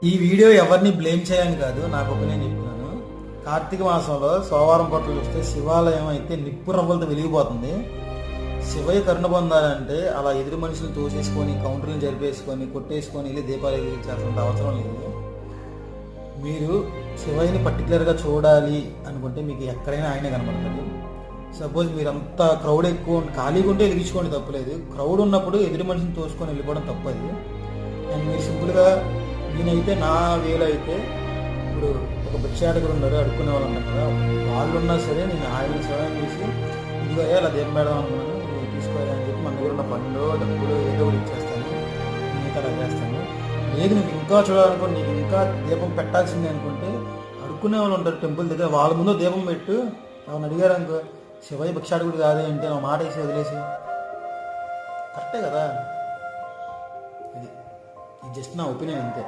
ఈ వీడియో ఎవరిని బ్లేమ్ చేయని కాదు, నాకు ఒపీనియన్ చెప్తున్నాను. కార్తీక మాసంలో సోమవారం పూటలు చూస్తే శివాలయం అయితే నిప్పు రవ్వలతో వెలిగిపోతుంది. శివయ్య కరుణ పొందాలంటే అలా ఎదురు మనుషులు తోసేసుకొని కౌంటర్లను జరిపేసుకొని కొట్టేసుకొని వెళ్ళి దీపాలు వెలిగించాల్సిన అవసరం లేదు. మీరు శివయ్యని పర్టికులర్గా చూడాలి అనుకుంటే మీకు ఎక్కడైనా ఆయనే కనబడతాడు. సపోజ్ మీరు అంత క్రౌడ్ ఎక్కువ ఖాళీగా ఉంటే వెలిగించుకోండి, తప్పలేదు. క్రౌడ్ ఉన్నప్పుడు ఎదురు మనిషిని తోసుకొని వెళ్ళిపోవడం తప్పది. అండ్ మీరు సింపుల్గా నేనైతే నా వేలో అయితే ఇప్పుడు ఒక భిక్షాటకుడు ఉన్నారు, అడుక్కునే వాళ్ళు ఉంటారు కదా, వాళ్ళు ఉన్నా సరే నేను ఆయన సహాయం చేసి ఇదిగో అలా దీపం పెడదాం అనుకున్నాను, తీసుకోవాలి అని చెప్పి మన దగ్గర ఉన్న పండ్లు డబ్బులు ఏదో ఒకటి ఇచ్చేస్తాను, నేనైతే అలా చేస్తాను. లేదు నువ్వు ఇంకా చూడాలనుకో, నీకు ఇంకా దీపం పెట్టాల్సిందే అనుకుంటే అడుక్కునే వాళ్ళు ఉంటారు టెంపుల్ దగ్గర, వాళ్ళ ముందు దీపం పెట్టు. ఎవరిని అడిగారు అనుకో శివయ్య భిక్షాటకుడు కాదే అంటే నా మాట వేసి వదిలేసి కరెక్టే కదా. ఇది జస్ట్ నా ఒపీనియన్ అంతే.